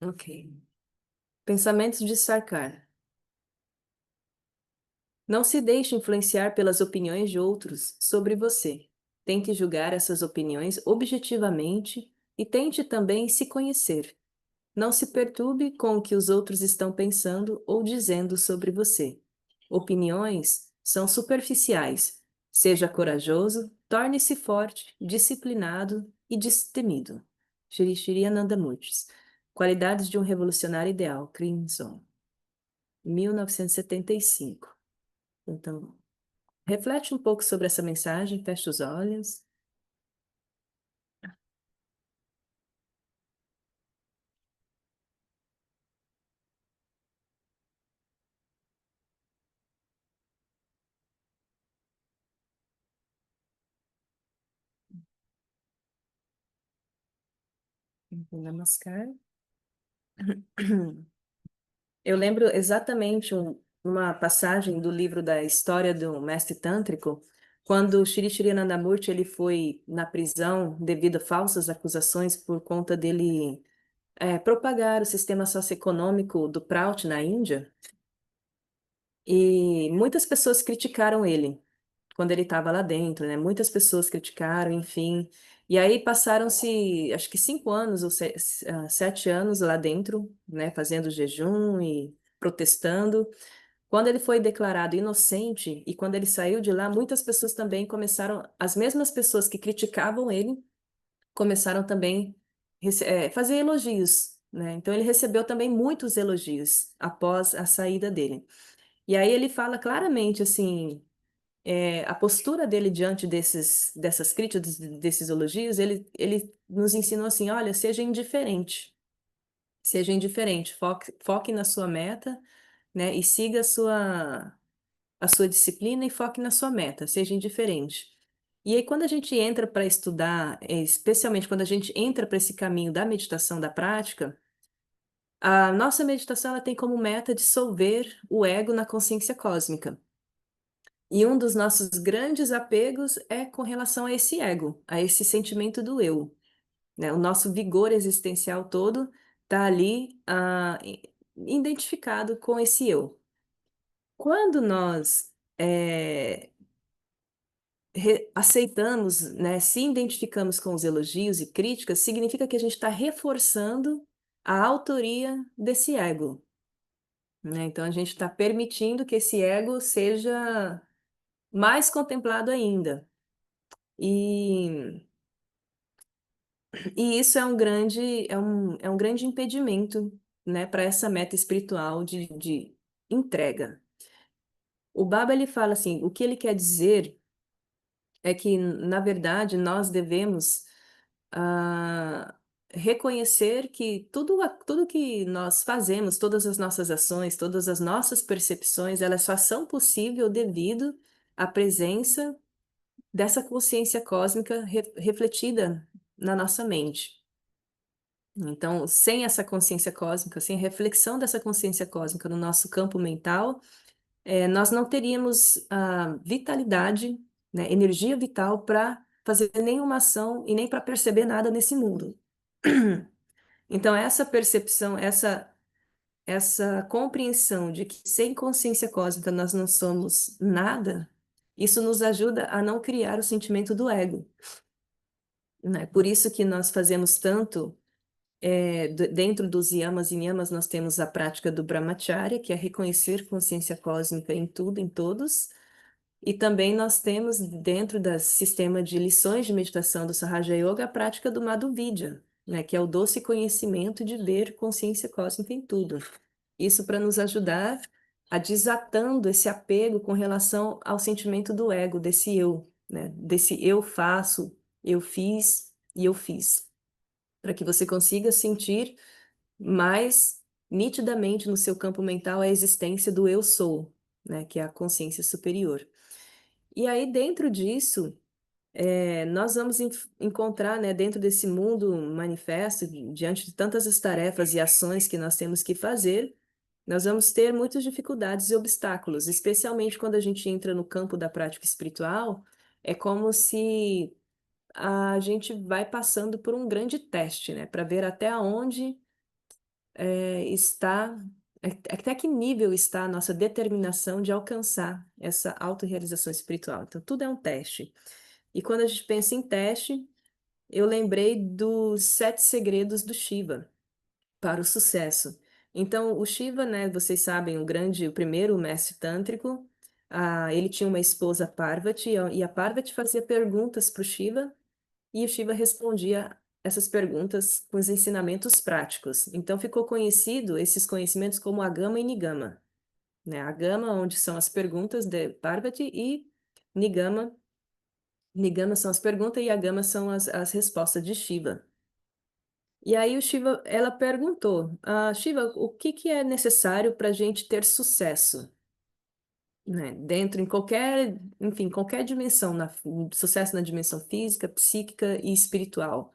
Ok. Pensamentos de Sarkar. Não se deixe influenciar pelas opiniões de outros sobre você. Tente julgar essas opiniões objetivamente e tente também se conhecer. Não se perturbe com o que os outros estão pensando ou dizendo sobre você. Opiniões são superficiais. Seja corajoso, torne-se forte, disciplinado e destemido. Shri Shri Anandamurti. Qualidades de um revolucionário ideal. Crimson. 1975. Então, reflete um pouco sobre essa mensagem, fecha os olhos. Namaskar. Eu lembro exatamente uma passagem do livro da história do mestre tântrico, quando Shri Shri Anandamurti ele foi na prisão devido a falsas acusações por conta dele propagar o sistema socioeconômico do Prout na Índia, e muitas pessoas criticaram ele quando ele estava lá dentro, né? Muitas pessoas criticaram, enfim. E aí passaram-se, acho que 5 anos ou 7 anos lá dentro, né? Fazendo jejum e protestando. Quando ele foi declarado inocente e quando ele saiu de lá, muitas pessoas também começaram, as mesmas pessoas que criticavam ele, começaram também fazer elogios, né? Então ele recebeu também muitos elogios após a saída dele. E aí ele fala claramente assim, a postura dele diante dessas críticas, desses elogios, ele nos ensinou assim, olha, seja indiferente, foque na sua meta, né? E siga a sua disciplina e foque na sua meta, seja indiferente. E aí, quando a gente entra para estudar, especialmente quando a gente entra para esse caminho da meditação, da prática, a nossa meditação ela tem como meta dissolver o ego na consciência cósmica. E um dos nossos grandes apegos é com relação a esse ego, a esse sentimento do eu, né? O nosso vigor existencial todo está ali, identificado com esse eu. Quando nós aceitamos, né, se identificamos com os elogios e críticas, significa que a gente está reforçando a autoria desse ego, né? Então a gente está permitindo que esse ego seja mais contemplado ainda. E, e isso é um grande impedimento, né, para essa meta espiritual de entrega. O Baba ele fala assim, o que ele quer dizer é que, na verdade, nós devemos ah, reconhecer que tudo que nós fazemos, todas as nossas ações, todas as nossas percepções, elas só são possíveis devido à presença dessa consciência cósmica refletida na nossa mente. Então, sem essa consciência cósmica, sem a reflexão dessa consciência cósmica no nosso campo mental, nós não teríamos a vitalidade, né, energia vital para fazer nenhuma ação e nem para perceber nada nesse mundo. Então, essa percepção, essa compreensão de que sem consciência cósmica nós não somos nada, isso nos ajuda a não criar o sentimento do ego, né? Por isso que nós fazemos tanto, dentro dos yamas e niyamas, nós temos a prática do brahmacharya, que é reconhecer consciência cósmica em tudo, em todos. E também nós temos, dentro do sistema de lições de meditação do Sahaja Yoga, a prática do Madhuvija, né, que é o doce conhecimento de ver consciência cósmica em tudo. Isso para nos ajudar a desatando esse apego com relação ao sentimento do ego, desse eu, né, desse eu faço, eu fiz e eu fiz. Para que você consiga sentir mais nitidamente no seu campo mental a existência do eu sou, né, que é a consciência superior. E aí, dentro disso, nós vamos encontrar, né, dentro desse mundo manifesto, diante de tantas as tarefas e ações que nós temos que fazer, nós vamos ter muitas dificuldades e obstáculos, especialmente quando a gente entra no campo da prática espiritual, é como se a gente vai passando por um grande teste, né, para ver até onde está, até que nível está a nossa determinação de alcançar essa autorrealização espiritual. Então, tudo é um teste. E quando a gente pensa em teste, eu lembrei dos 7 segredos do Shiva para o sucesso. Então, o Shiva, né, vocês sabem, o primeiro mestre tântrico, ele tinha uma esposa Parvati, e a Parvati fazia perguntas para o Shiva, e o Shiva respondia essas perguntas com os ensinamentos práticos. Então, ficou conhecido esses conhecimentos como Agama e Nigama, né? Agama, onde são as perguntas de Parvati, e Nigama, Nigama são as perguntas e Agama são as respostas de Shiva. E aí o Shiva, ela perguntou, Shiva, o que que é necessário para a gente ter sucesso, né? Dentro, em qualquer, enfim, qualquer dimensão, sucesso na dimensão física, psíquica e espiritual.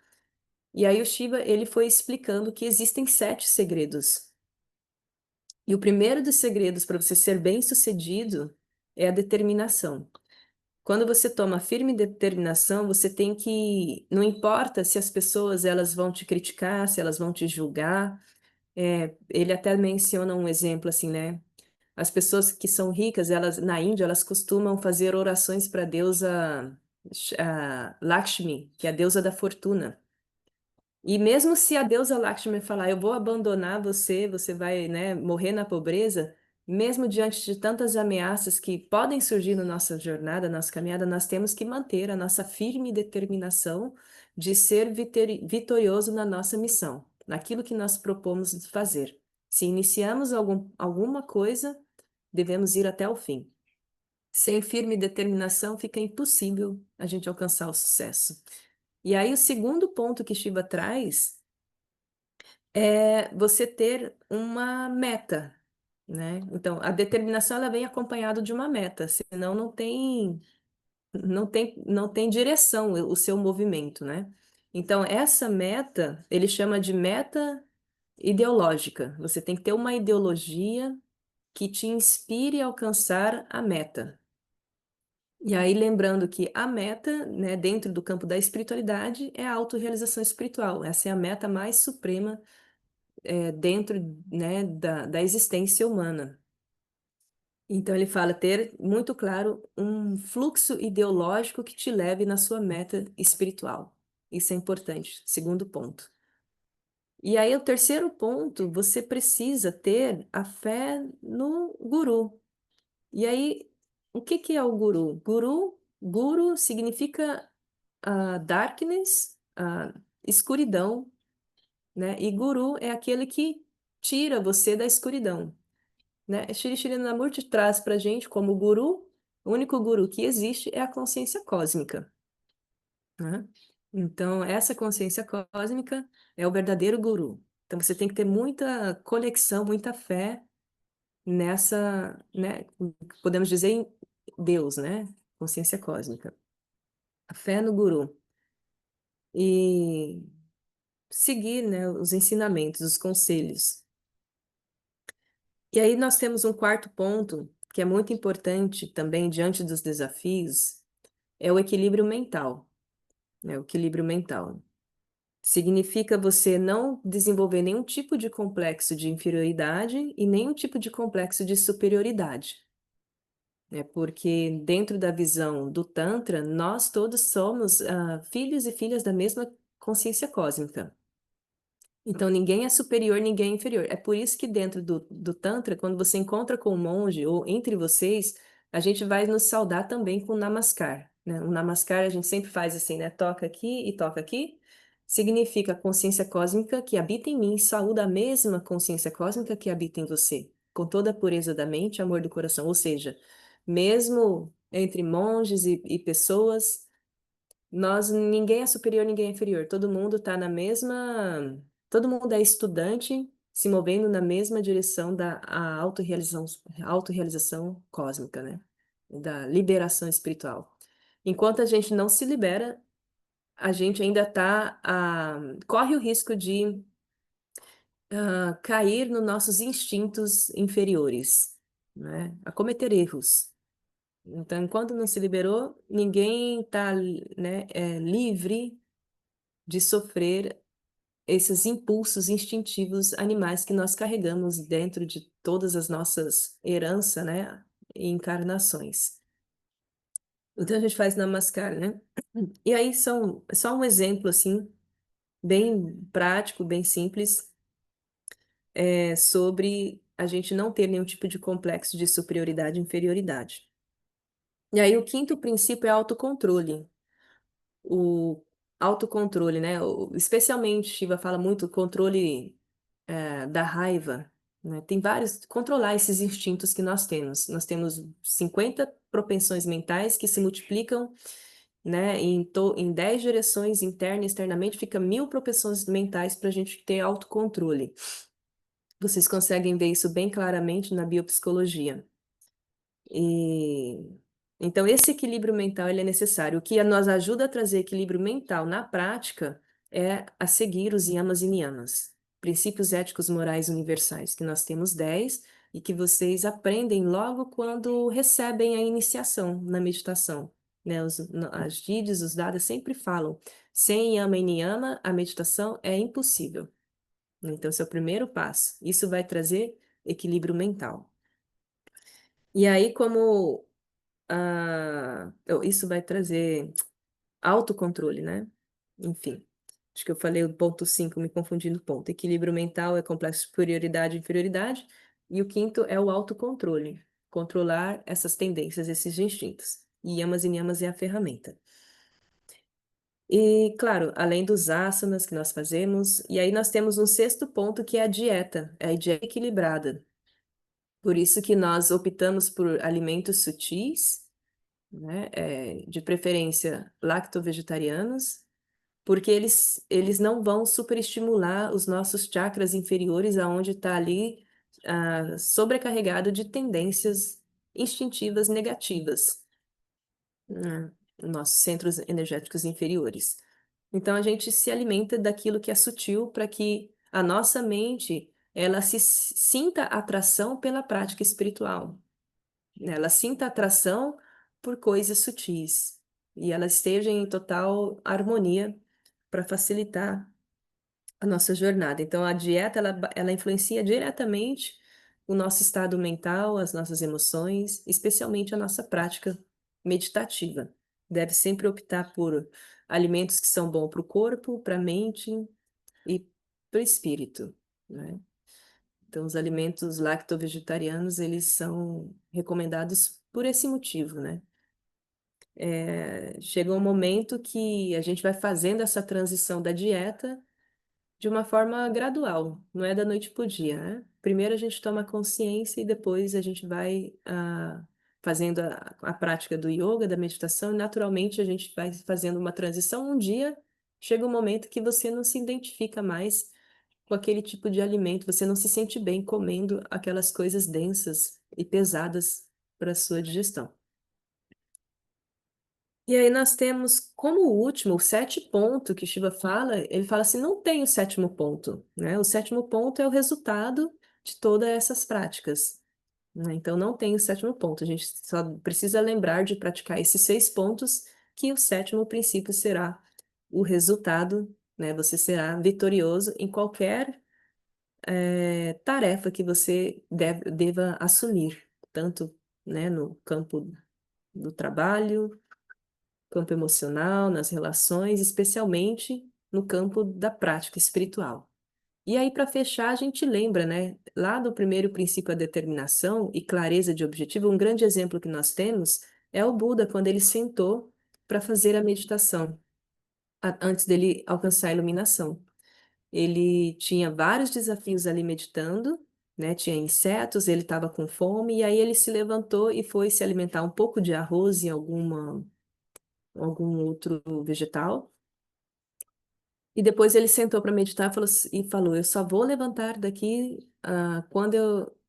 E aí o Shiva, ele foi explicando que existem 7 segredos. E o primeiro dos segredos para você ser bem-sucedido é a determinação. Quando você toma firme determinação, você tem que, não importa se as pessoas elas vão te criticar, se elas vão te julgar. Ele até menciona um exemplo assim, né? As pessoas que são ricas, elas na Índia, elas costumam fazer orações para a deusa Lakshmi, que é a deusa da fortuna. E mesmo se a deusa Lakshmi falar, eu vou abandonar você, você vai, né, morrer na pobreza, mesmo diante de tantas ameaças que podem surgir na nossa jornada, na nossa caminhada, nós temos que manter a nossa firme determinação de ser vitorioso na nossa missão, naquilo que nós propomos fazer. Se iniciamos alguma coisa, devemos ir até o fim. Sem firme determinação, fica impossível a gente alcançar o sucesso. E aí, o segundo ponto que Shiva traz é você ter uma meta, né? Então, a determinação ela vem acompanhada de uma meta, senão não tem direção o seu movimento, né? Então, essa meta, ele chama de meta ideológica. Você tem que ter uma ideologia que te inspire a alcançar a meta. E aí, lembrando que a meta, né, dentro do campo da espiritualidade, é a autorrealização espiritual. Essa é a meta mais suprema dentro, né, da existência humana. Então, ele fala ter muito claro um fluxo ideológico que te leve na sua meta espiritual. Isso é importante, segundo ponto. E aí, o terceiro ponto, você precisa ter a fé no guru. E aí, o que que é o guru? Guru significa darkness, escuridão, né? E guru é aquele que tira você da escuridão, né? Shri Shri Namurti traz para gente como guru, o único guru que existe é a consciência cósmica, né? Então, essa consciência cósmica é o verdadeiro guru. Então, você tem que ter muita conexão, muita fé nessa, né? Podemos dizer em Deus, né? Consciência cósmica. A fé no guru. E seguir, né, os ensinamentos, os conselhos. E aí nós temos um quarto ponto, que é muito importante também diante dos desafios, é o equilíbrio mental, né? O equilíbrio mental. Significa você não desenvolver nenhum tipo de complexo de inferioridade e nenhum tipo de complexo de superioridade, né? Porque dentro da visão do Tantra, nós todos somos filhos e filhas da mesma consciência cósmica. Então, ninguém é superior, ninguém é inferior. É por isso que dentro do Tantra, quando você encontra com um monge ou entre vocês, a gente vai nos saudar também com o Namaskar, né? O Namaskar a gente sempre faz assim, né? Toca aqui e toca aqui. Significa a consciência cósmica que habita em mim, saúda a mesma consciência cósmica que habita em você, com toda a pureza da mente e amor do coração. Ou seja, mesmo entre monges e pessoas, ninguém é superior, ninguém é inferior. Todo mundo está na mesma. Todo mundo é estudante, se movendo na mesma direção da autorrealização cósmica, né? Da liberação espiritual. Enquanto a gente não se libera, a gente ainda corre o risco de cair nos nossos instintos inferiores, né? A cometer erros. Então, enquanto não se liberou, ninguém está, né, livre de sofrer esses impulsos instintivos animais que nós carregamos dentro de todas as nossas heranças, né, e encarnações. Então a gente faz Namaskar, né? E aí só um exemplo assim, bem prático, bem simples, sobre a gente não ter nenhum tipo de complexo de superioridade e inferioridade. E aí o quinto princípio é autocontrole. O autocontrole, né? Especialmente, Shiva fala muito controle da raiva, né? Tem vários, controlar esses instintos que nós temos. Nós temos 50 propensões mentais que se multiplicam, né, em 10 direções, interna e externamente, fica 1000 propensões mentais para a gente ter autocontrole. Vocês conseguem ver isso bem claramente na biopsicologia. E então esse equilíbrio mental ele é necessário. O que nos ajuda a trazer equilíbrio mental na prática é a seguir os yamas e niyamas, princípios éticos morais universais, que nós temos 10 e que vocês aprendem logo quando recebem a iniciação na meditação. Né? As Didis, os Dadas sempre falam, sem yama e niyama, a meditação é impossível. Então, esse é o primeiro passo. Isso vai trazer equilíbrio mental. E aí, como isso vai trazer autocontrole, né? Enfim, acho que eu falei o ponto 5, me confundindo o ponto. Equilíbrio mental é complexo de superioridade e inferioridade. E o quinto é o autocontrole, controlar essas tendências, esses instintos. E yamas e niyamas é a ferramenta. E, claro, além dos asanas que nós fazemos, e aí nós temos um sexto ponto que é a dieta, é a dieta equilibrada. Por isso que nós optamos por alimentos sutis, né, de preferência lacto-vegetarianos, porque eles não vão superestimular os nossos chakras inferiores, aonde está ali sobrecarregado de tendências instintivas negativas, né, nossos centros energéticos inferiores. Então a gente se alimenta daquilo que é sutil para que a nossa mente ela se sinta atração pela prática espiritual, né? Ela sinta atração por coisas sutis e ela esteja em total harmonia para facilitar a nossa jornada. Então, a dieta, ela influencia diretamente o nosso estado mental, as nossas emoções, especialmente a nossa prática meditativa. Deve sempre optar por alimentos que são bons para o corpo, para a mente e para o espírito, né? Então, os alimentos lacto-vegetarianos, eles são recomendados por esse motivo, né? Chega um momento que a gente vai fazendo essa transição da dieta de uma forma gradual, não é da noite para o dia, né? Primeiro a gente toma consciência e depois a gente vai fazendo a prática do yoga, da meditação, e naturalmente a gente vai fazendo uma transição. Um dia chega um momento que você não se identifica mais com aquele tipo de alimento, você não se sente bem comendo aquelas coisas densas e pesadas para a sua digestão. E aí nós temos como último, o sétimo ponto que Shiva fala, ele fala assim, não tem o sétimo ponto, né? O sétimo ponto é o resultado de todas essas práticas, né? Então não tem o sétimo ponto, a gente só precisa lembrar de praticar esses 6 pontos, que o sétimo princípio será o resultado, né? Você será vitorioso em qualquer tarefa que você deva assumir, tanto, né, no campo do trabalho, campo emocional, nas relações, especialmente no campo da prática espiritual. E aí, para fechar, a gente lembra, né, lá do primeiro princípio, a determinação e clareza de objetivo, um grande exemplo que nós temos é o Buda, quando ele sentou para fazer a meditação, antes dele alcançar a iluminação. Ele tinha vários desafios ali meditando, né, tinha insetos, ele estava com fome, e aí ele se levantou e foi se alimentar um pouco de arroz e algum outro vegetal. E depois ele sentou para meditar e falou: Eu só vou levantar daqui quando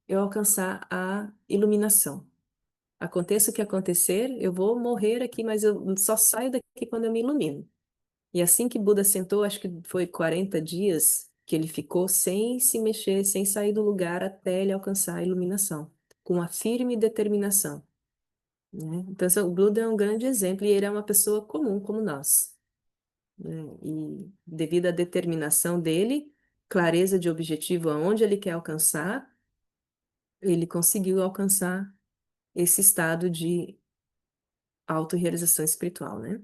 eu alcançar a iluminação. Aconteça o que acontecer, eu vou morrer aqui, mas eu só saio daqui quando eu me ilumino. E assim que Buda sentou, acho que foi 40 dias que ele ficou sem se mexer, sem sair do lugar até ele alcançar a iluminação, com uma firme determinação, né? Então, o Buda é um grande exemplo e ele é uma pessoa comum como nós. né? E devido à determinação dele, clareza de objetivo aonde ele quer alcançar, ele conseguiu alcançar esse estado de autorrealização espiritual, né?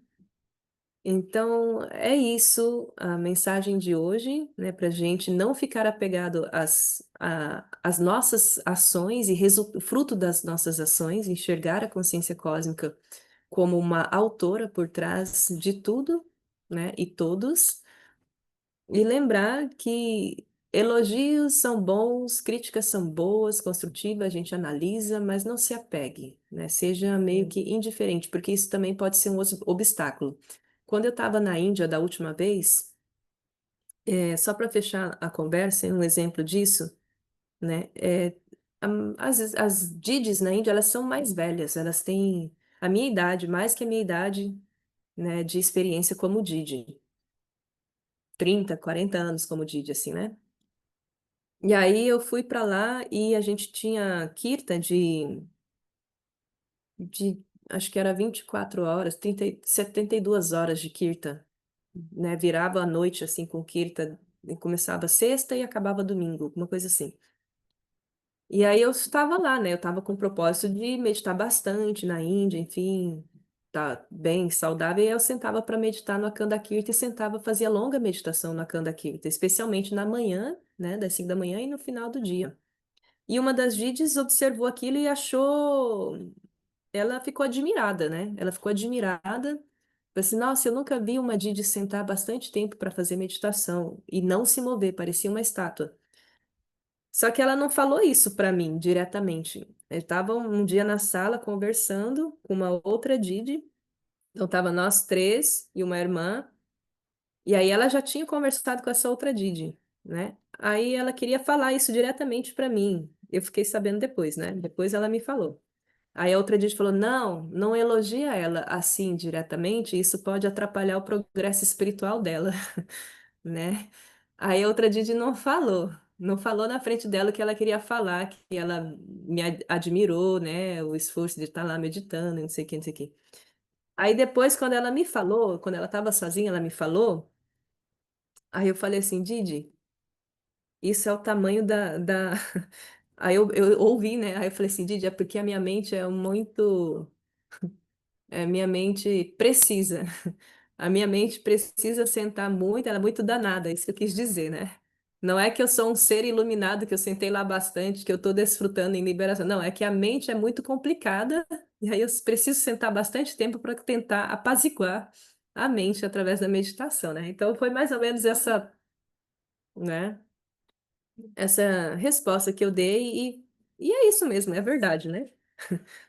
Então, é isso a mensagem de hoje, né? Para a gente não ficar apegado às nossas ações e fruto das nossas ações, enxergar a consciência cósmica como uma autora por trás de tudo, né? E todos. E lembrar que elogios são bons, críticas são boas, construtivas, a gente analisa, mas não se apegue, né? Seja meio que indiferente, porque isso também pode ser um obstáculo. Quando eu estava na Índia da última vez, só para fechar a conversa, um exemplo disso, né? As Didis na Índia, elas são mais velhas, elas têm a minha idade, mais que a minha idade, né, de experiência como Didi. 30, 40 anos como Didi, assim, né? E aí eu fui para lá e a gente tinha kirtan de acho que era 24 horas, 72 horas de kirtan, né? Virava a noite assim com kirtan, e começava sexta e acabava domingo, alguma coisa assim. E aí eu estava lá, né? Eu estava com o propósito de meditar bastante na Índia, enfim, tá bem saudável. E aí eu sentava para meditar no Akanda Kirtan e sentava, fazia longa meditação no Akanda Kirtan, especialmente na manhã, né? Das 5 da manhã e no final do dia. E uma das Didis observou aquilo e achou. Ela ficou admirada, né? Ela ficou admirada. Falou assim: Nossa, eu nunca vi uma Didi sentar bastante tempo para fazer meditação e não se mover, parecia uma estátua. Só que ela não falou isso para mim diretamente. Eu estava um dia na sala conversando com uma outra Didi. Então, tava nós três e uma irmã. E aí ela já tinha conversado com essa outra Didi, né? Aí ela queria falar isso diretamente para mim. Eu fiquei sabendo depois, né? Depois ela me falou. Aí a outra Didi falou: Não, não elogia ela assim diretamente, isso pode atrapalhar o progresso espiritual dela, né? Aí a outra Didi não falou na frente dela o que ela queria falar, que ela me admirou, né? O esforço de estar lá meditando, não sei o que, não sei o que. Aí depois, quando ela me falou, quando ela estava sozinha, ela me falou. Aí eu falei assim: Didi, isso é o tamanho da... Aí eu ouvi, né? Aí eu falei assim: Didi, é porque a minha mente é muito. Minha mente precisa. A minha mente precisa sentar muito, ela é muito danada, é isso que eu quis dizer, né? Não é que eu sou um ser iluminado, que eu sentei lá bastante, que eu estou desfrutando em liberação. Não, é que a mente é muito complicada, e aí eu preciso sentar bastante tempo para tentar apaziguar a mente através da meditação, né? Então foi mais ou menos essa, né? Essa resposta que eu dei, e é isso mesmo, é verdade, né?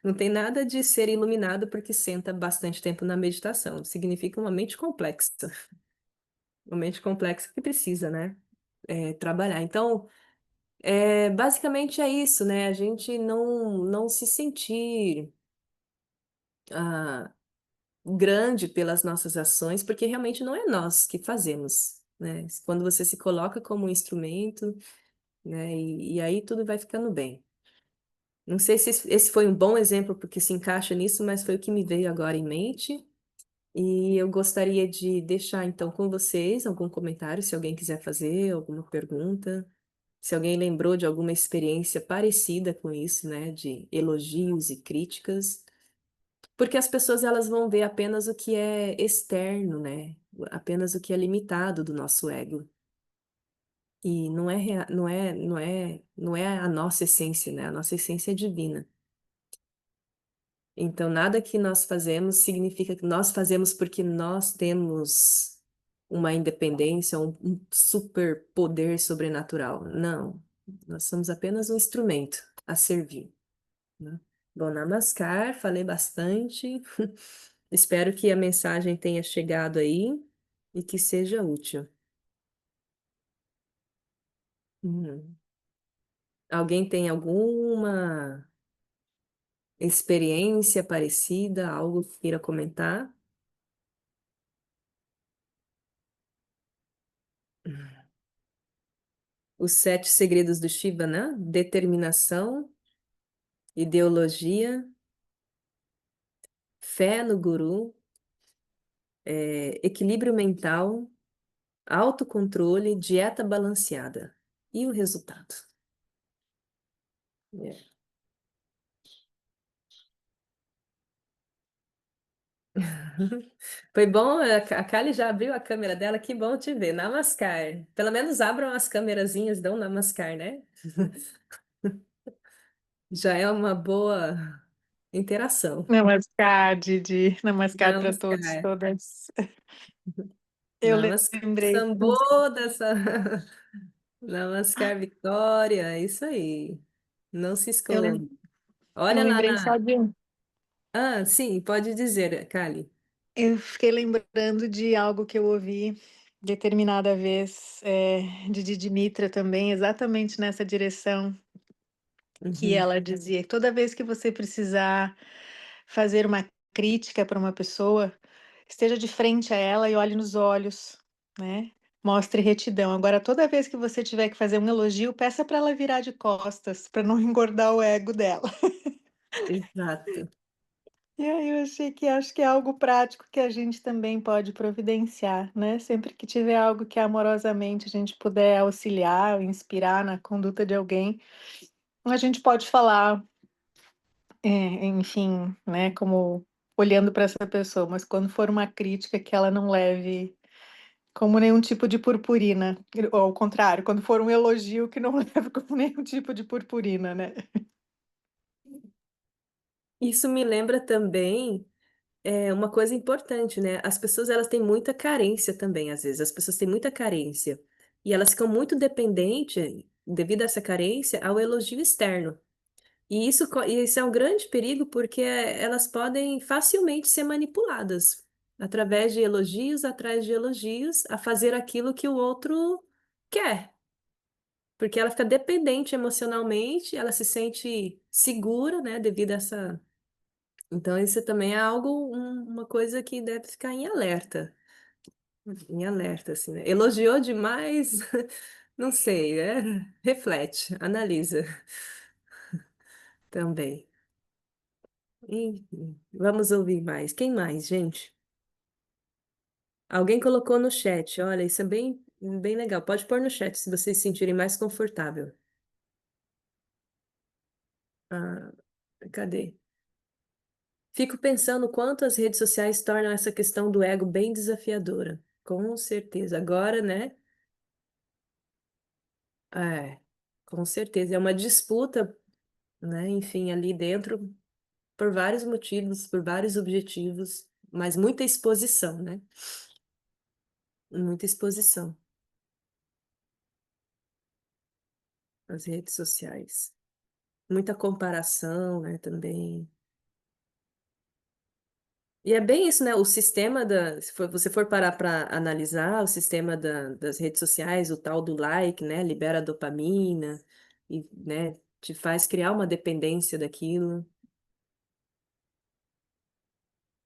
Não tem nada de ser iluminado porque senta bastante tempo na meditação. Significa uma mente complexa. Uma mente complexa que precisa, né? Trabalhar. Então, basicamente é isso, né? A gente não se sentir ah, grande pelas nossas ações, porque realmente não é nós que fazemos, né? Quando você se coloca como um instrumento, né? E aí tudo vai ficando bem. Não sei se esse foi um bom exemplo porque se encaixa nisso, mas foi o que me veio agora em mente. E eu gostaria de deixar então com vocês algum comentário, se alguém quiser fazer alguma pergunta, se alguém lembrou de alguma experiência parecida com isso, né, de elogios e críticas, porque as pessoas elas vão ver apenas o que é externo, né, apenas o que é limitado do nosso ego. E não é a nossa essência, né? A nossa essência é divina. Então, nada que nós fazemos significa que nós fazemos porque nós temos uma independência, um super poder sobrenatural. Não, nós somos apenas um instrumento a servir, né? Bom, Namaskar, falei bastante. Espero que a mensagem tenha chegado aí e que seja útil. Uhum. Alguém tem alguma experiência parecida, algo que queira comentar? Os sete segredos do Shiva, né? Determinação, ideologia, fé no guru, equilíbrio mental, autocontrole, dieta balanceada. E o resultado? É. Foi bom, a Kali já abriu a câmera dela, que bom te ver. Namaskar. Pelo menos abram as câmerazinhas, dão namaskar, né? Já é uma boa interação. Namaskar, Didi. Namaskar para todos, Namaskar. todas. Eu Namaskar, lembrei. Sambô dessa. Namaskar, Vitória. É isso aí. Não se Eu, esconda. lem- eu Olha lá lembrei só na. de um. Ah, sim, pode dizer, Kali. Eu fiquei lembrando de algo que eu ouvi determinada vez de Didi Mitra também, exatamente nessa direção, que Uhum, ela dizia: toda vez que você precisar fazer uma crítica para uma pessoa, esteja de frente a ela e olhe nos olhos, né? Mostre retidão. Agora, toda vez que você tiver que fazer um elogio, peça para ela virar de costas, para não engordar o ego dela. exato. E aí eu achei que acho que é algo prático que a gente também pode providenciar, né? Sempre que tiver algo que amorosamente a gente puder auxiliar ou inspirar na conduta de alguém, a gente pode falar, enfim, né? Como olhando para essa pessoa, mas quando for uma crítica que ela não leve como nenhum tipo de purpurina, ou ao contrário, quando for um elogio que não leve como nenhum tipo de purpurina, né? Isso me lembra também uma coisa importante, né? As pessoas elas têm muita carência também, às vezes. As pessoas têm muita carência. E elas ficam muito dependentes, devido a essa carência, ao elogio externo. E isso é um grande perigo porque elas podem facilmente ser manipuladas através de elogios, atrás de elogios, a fazer aquilo que o outro quer. Porque ela fica dependente emocionalmente, ela se sente segura, né, devido a essa. Então, isso também é algo, uma coisa que deve ficar em alerta, assim, né? Elogiou demais, não sei, reflete, analisa também. Enfim, vamos ouvir mais. Quem mais, gente? Alguém colocou no chat. Olha, isso é bem, bem legal. Pode pôr no chat se vocês se sentirem mais confortável. Ah, cadê? Fico pensando o quanto as redes sociais tornam essa questão do ego bem desafiadora. Com certeza. Agora, né? É, com certeza. É uma disputa, né? Enfim, ali dentro, por vários motivos, por vários objetivos, mas muita exposição, né? Muita exposição nas redes sociais. Muita comparação, né, também. E é bem isso, né? O sistema se você for parar para analisar o sistema das redes sociais, o tal do like, né? Libera dopamina e, né, te faz criar uma dependência daquilo.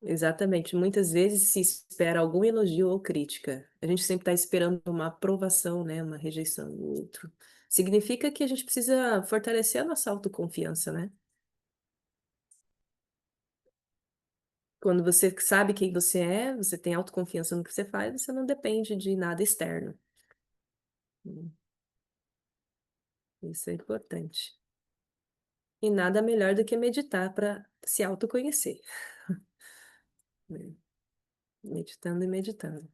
Exatamente. Muitas vezes se espera algum elogio ou crítica. A gente sempre está esperando uma aprovação, né? Uma rejeição do outro. Significa que a gente precisa fortalecer a nossa autoconfiança, né? Quando você sabe quem você é, você tem autoconfiança no que você faz, você não depende de nada externo. Isso é importante. E nada melhor do que meditar para se autoconhecer, né? Meditando e meditando.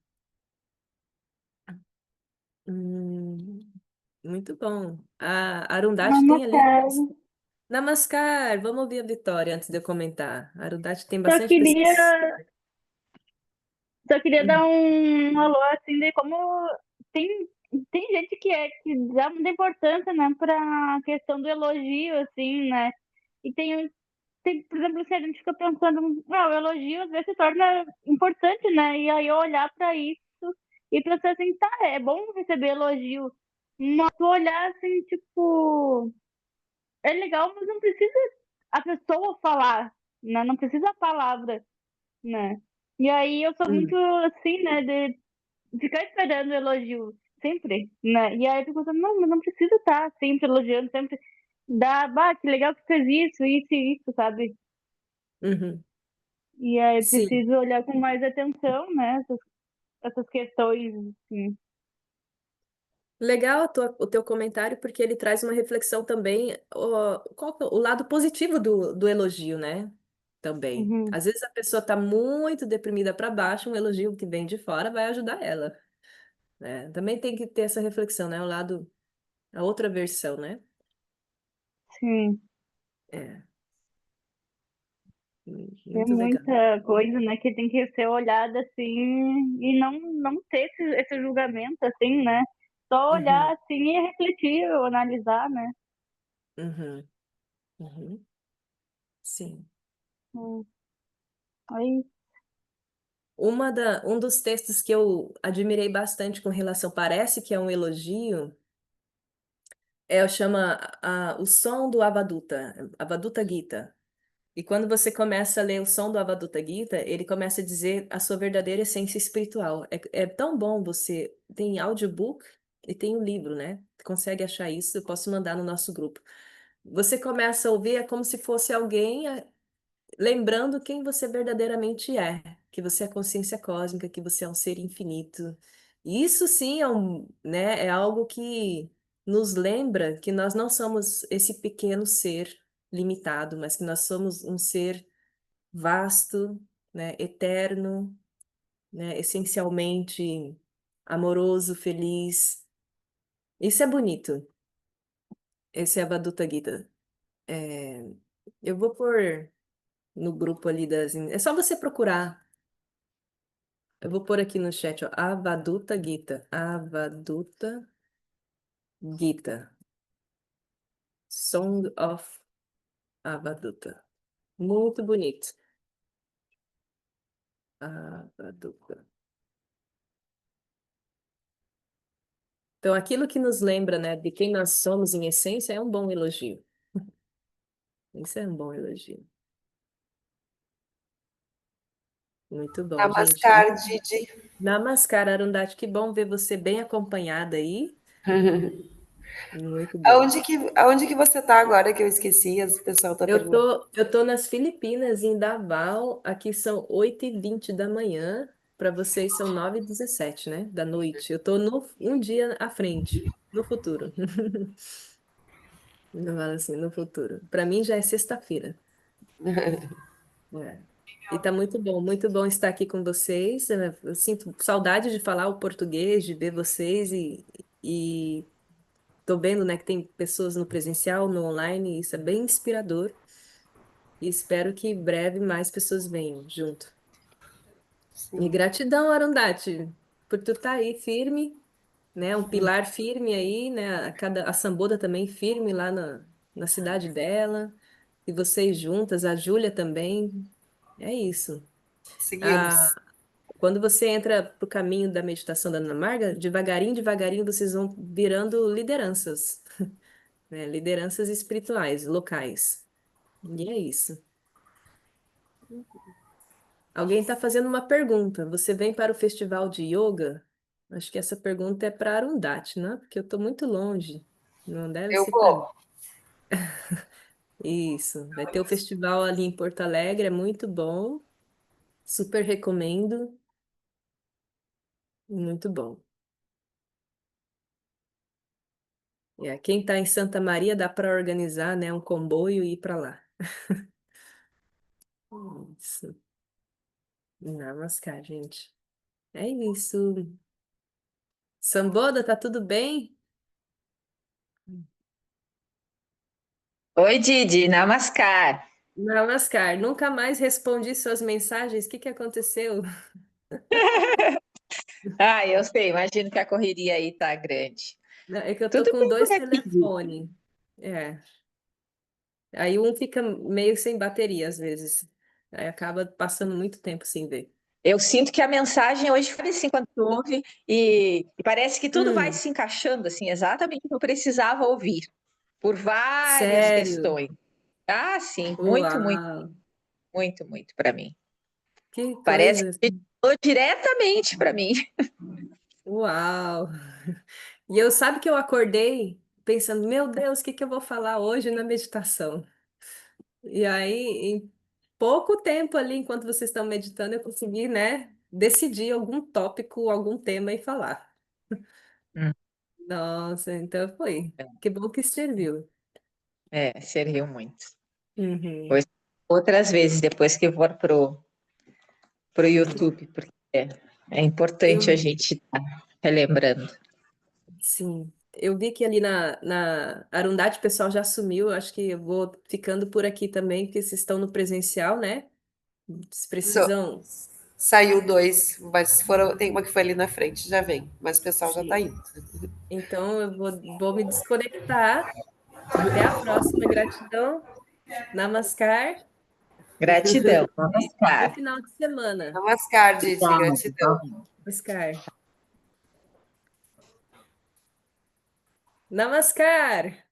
Hum, muito bom. A Arundhati tem ali. Namaskar. Namaskar! Vamos ouvir a Vitória antes de eu comentar. A Arundhati tem Só bastante queria, pessoas. só queria dar Hum, um alô assim de como tem, tem gente que dá muita importância, né, para questão do elogio, assim, né? E tem, por exemplo, se a gente fica pensando, o elogio às vezes se torna importante, né? E aí eu olhar para isso e pensar assim, tá, é bom receber elogio, mas tu olhar assim, tipo, é legal, mas não precisa a pessoa falar, né? Não precisa a palavra, né? E aí eu sou muito hum, assim, né, de ficar esperando elogio sempre, né? E aí eu fico pensando, não, mas não precisa estar sempre elogiando, sempre dar, bah, que legal que fez isso, e isso, sabe? uhum. E é Sim. preciso olhar com mais atenção, né? Essas questões, assim. Legal o teu comentário, porque ele traz uma reflexão também, qual que é o lado positivo do elogio, né? Também. Uhum, Às vezes a pessoa está muito deprimida para baixo, um elogio que vem de fora vai ajudar ela, né? Também tem que ter essa reflexão, né? O lado, a outra versão, né? sim. É, É muito legal. muita coisa, né, que tem que ser olhada assim e não ter esse julgamento, assim, né? Só Uhum, olhar assim e refletir, ou analisar, né? uhum, uhum. Sim. Hum, Aí, Um dos textos que eu admirei bastante com relação, parece que é um elogio, chama O Som do Avaduta Gita. E quando você começa a ler o som do Avaduta Gita, ele começa a dizer a sua verdadeira essência espiritual. É tão bom você. Tem audiobook e tem o livro, né? Consegue achar isso? Eu posso mandar no nosso grupo. Você começa a ouvir, é como se fosse alguém lembrando quem você verdadeiramente é, que você é consciência cósmica, que você é um ser infinito. E isso sim é algo que nos lembra que nós não somos esse pequeno ser limitado, mas que nós somos um ser vasto, né, eterno, né, essencialmente amoroso, feliz. Isso é bonito. Esse é a Bhagavad Gita. É, eu vou pôr no grupo ali das. É só você procurar. Eu vou pôr aqui no chat, ó. Avaduta Gita. Avaduta Gita. Song of Avaduta. Muito bonito. Avaduta. Então, aquilo que nos lembra, né, de quem nós somos em essência é um bom elogio. Isso é um bom elogio. Muito bom, gente. Namaskar, Didi. Namaskar, Arundhati. Que bom ver você bem acompanhada aí. Muito bom. Aonde que você tá agora que eu esqueci? O pessoal tá perguntando. Eu tô nas Filipinas, em Davao. Aqui são 8h20 da manhã. Para vocês são 9h17, né? Da noite. Eu tô um dia à frente, no futuro. Eu falo assim, no futuro. Para mim já é sexta-feira. É. E tá muito bom estar aqui com vocês. Eu sinto saudade de falar o português, de ver vocês e tô vendo, né, que tem pessoas no presencial, no online, e isso é bem inspirador. E espero que em breve mais pessoas venham junto. E Sim, gratidão, Arundhati, por tu estar aí firme, né? Um pilar firme aí, né? A Samboda também firme lá na cidade dela. E vocês juntas, a Júlia também. É isso. seguimos. Ah, quando você entra pro caminho da meditação da Ana Marga, devagarinho, devagarinho vocês vão virando lideranças, né? Lideranças espirituais, locais. E é isso. Alguém está fazendo uma pergunta. Você vem para o festival de yoga? Acho que essa pergunta é para Arundhati, né? Porque eu estou muito longe. Não deve Eu ser para mim. vou. Isso. Vai ter o festival ali em Porto Alegre, é muito bom. Super recomendo. Muito bom. Quem está em Santa Maria dá para organizar, né, um comboio e ir para lá. Isso. Namaskar, gente. É isso. Samboda, tá tudo bem? Oi, Didi, Namaskar. Namaskar. Nunca mais respondi suas mensagens. O que que aconteceu? Ah, eu sei, imagino que a correria aí tá grande. Não, é que eu tô Tudo com bem dois por aqui. telefones. É. Aí um fica meio sem bateria às vezes. Aí acaba passando muito tempo sem ver. Eu sinto que a mensagem hoje foi assim quando tu ouve e parece que tudo vai Hum, se encaixando assim, exatamente o que eu precisava ouvir, por várias sério? questões. Ah, sim, muito, muito, Uau! muito, muito para mim. Que Parece coisa! que falou diretamente para mim. Uau! E eu sabe que eu acordei pensando, meu Deus, o que que eu vou falar hoje na meditação? E aí pouco tempo ali, enquanto vocês estão meditando, eu consegui, né, decidir algum tópico, algum tema e falar. Hum. Nossa, então foi. Que bom que serviu. Serviu muito. Uhum, Pois, outras vezes, depois que for pro uhum. YouTube, porque é importante a Eu, gente estar relembrando. sim, eu vi que ali na Arundhati o pessoal já sumiu, acho que eu vou ficando por aqui também, porque vocês estão no presencial, né? Vocês Isso, precisam. saiu dois, mas foram, tem uma que foi ali na frente, já vem, mas o pessoal já está Sim. indo. Então eu vou me desconectar. Até a próxima. Gratidão. Namaskar. Gratidão. Bom Namaskar. final de semana. Namaskar, Didi, Obrigada, gratidão. igualmente. Namaskar. Namaskar.